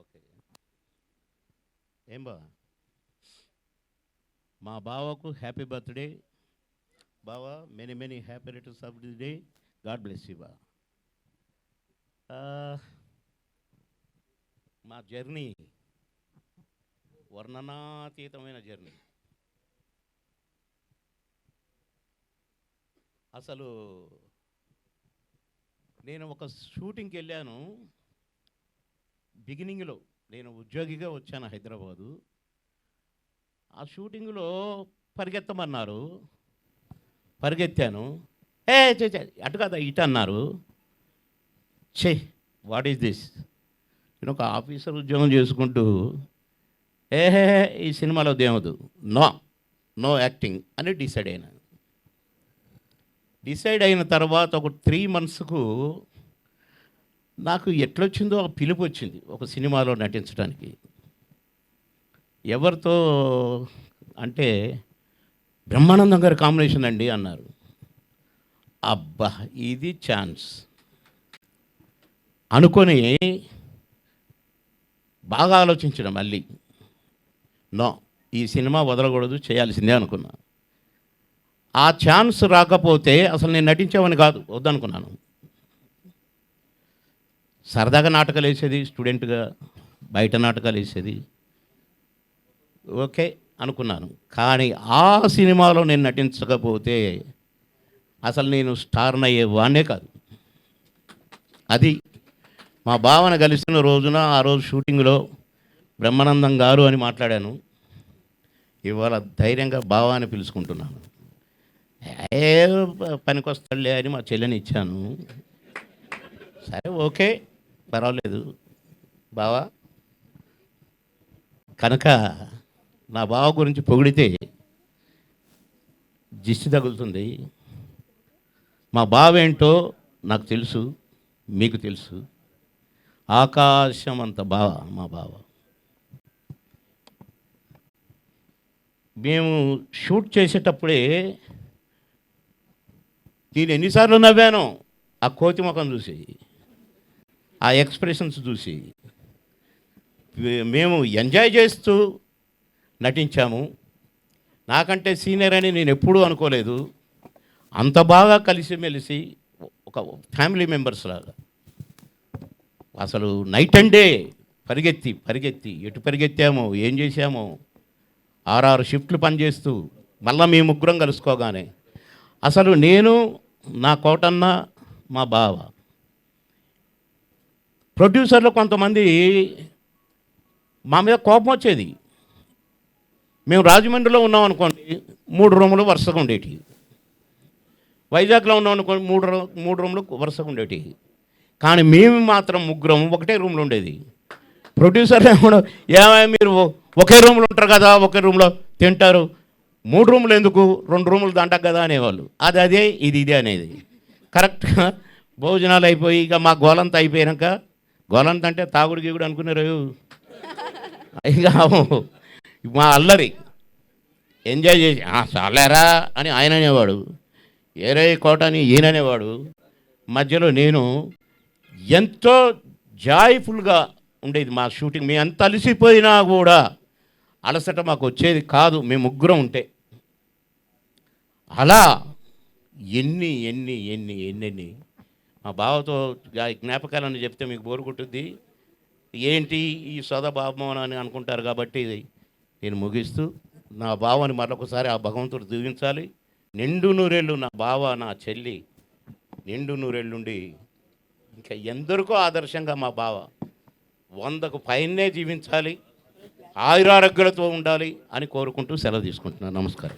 Okay. ఏం బా మా బావకు హ్యాపీ బర్త్డే బావా, many many happy returns of the day. God bless you బా. మా జర్నీ వర్ణనాతీతమైన జర్నీ. అసలు నేను ఒక షూటింగ్కి వెళ్ళాను. బిగినింగ్లో నేను ఉద్యోగిగా వచ్చాను హైదరాబాదు. ఆ షూటింగ్లో పరిగెత్తమన్నారు, పరిగెత్తాను. చే అటు కదా ఇటు అన్నారు. ఛే, వాట్ ఈస్ దిస్? నేను ఒక ఆఫీసర్ ఉద్యోగం చేసుకుంటూ ఏహే ఈ సినిమాలో దేవదు, నో నో యాక్టింగ్ అని డిసైడ్ అయిన తర్వాత ఒక 3 monthsకు నాకు ఎట్లొచ్చిందో ఒక పిలుపు వచ్చింది ఒక సినిమాలో నటించడానికి. ఎవరితో అంటే బ్రహ్మానందం గారి కాంబినేషన్ అండి అన్నారు. అబ్బా, ఇది ఛాన్స్ అనుకొని బాగా ఆలోచించడం. మళ్ళీ నో, ఈ సినిమా వదలకూడదు, చేయాల్సిందే అనుకున్నా. ఆ ఛాన్స్ రాకపోతే అసలు నేను నటించేవాని కాదు, వద్దనుకున్నాను. సరదాగా నాటకాలు వేసేది, స్టూడెంట్గా బయట నాటకాలు వేసేది, ఓకే అనుకున్నాను. కానీ ఆ సినిమాలో నేను నటించకపోతే అసలు నేను స్టార్ని అయ్యేవాడినే కాదు. అది మా భావన కలిసిన రోజున, ఆ రోజు షూటింగ్లో బ్రహ్మానందం గారు అని మాట్లాడాను. ఇవాళ ధైర్యంగా భావాన్ని పిలుచుకుంటున్నాను. ఏ పనికొస్తాడులే అని మా చెల్లెని ఇచ్చాను. సరే ఓకే, పర్వాలేదు బావా. కనుక నా బావ గురించి పొగిడితే దిష్టి తగులుతుంది. మా బావ ఏంటో నాకు తెలుసు, మీకు తెలుసు. ఆకాశం అంత బావ మా బావ. మేము షూట్ చేసేటప్పుడే నేను ఎన్నిసార్లు నవ్వాను ఆ కోతి ముఖం చూసి, ఆ ఎక్స్ప్రెషన్స్ చూసి. మేము ఎంజాయ్ చేస్తూ నటించాము. నాకంటే సీనియర్ అని నేను ఎప్పుడూ అనుకోలేదు. అంత బాగా కలిసిమెలిసి ఒక ఫ్యామిలీ మెంబర్స్ లాగా. అసలు నైట్ అండ్ డే పరిగెత్తి ఎటు పరిగెత్తామో, ఏం చేశామో, 6 షిఫ్ట్లు పనిచేస్తూ మళ్ళీ మీ ముగ్గురం కలుసుకోగానే అసలు నేను, నా కోటన్న, మా బావ. ప్రొడ్యూసర్లు కొంతమంది మా మీద కోపం వచ్చేది. మేము రాజమండ్రిలో ఉన్నాం అనుకోండి, 3 రూములు వరుసగా ఉండేవి. వైజాగ్లో ఉన్నాం అనుకోండి, 3 రూములు వరుసగా ఉండేవి. కానీ మేము మాత్రం ముగ్గురం ఒకటే రూమ్లో ఉండేది. ప్రొడ్యూసర్లు ఏమైనా మీరు ఒకే రూమ్లో ఉంటారు కదా, ఒకే రూమ్లో తింటారు, 3 రూములు ఎందుకు, 2 రూములు దంటకు కదా అనేవాళ్ళు. అదే ఇది అనేది. కరెక్ట్గా భోజనాలు అయిపోయి ఇక మా గోలంతా అయిపోయాక, గోలంత అంటే తాగుడు గీగుడు అనుకున్నారు. ఇక మా అల్లరి ఎంజాయ్ చేసి చాలేరా అని ఆయన అనేవాడు, ఏరే కోట అని ఈయన అనేవాడు. మధ్యలో నేను ఎంతో జాయ్ఫుల్గా ఉండేది మా షూటింగ్. మేము ఎంత అలసిపోయినా కూడా అలసట మాకు వచ్చేది కాదు మేము ముగ్గురం ఉంటే. అలా ఎన్ని ఎన్ని ఎన్ని ఎన్నెన్ని మా బావతో జ్ఞాపకాలని చెప్తే మీకు బోరు కొట్టుద్ది. ఏంటి ఈ సోదభావం అని అనుకుంటారు. కాబట్టి నేను ముగిస్తూ నా బావని మరొకసారి ఆ భగవంతుడు దీవించాలి. నిండు నూరేళ్ళు నా బావ, నా చెల్లి నిండు నూరేళ్ళుండి ఇంకా ఎందరికో ఆదర్శంగా మా బావ 100కు పైనే జీవించాలి, ఆయురారోగ్యాలతో ఉండాలి అని కోరుకుంటూ సెలవు తీసుకుంటున్నాను. నమస్కారం.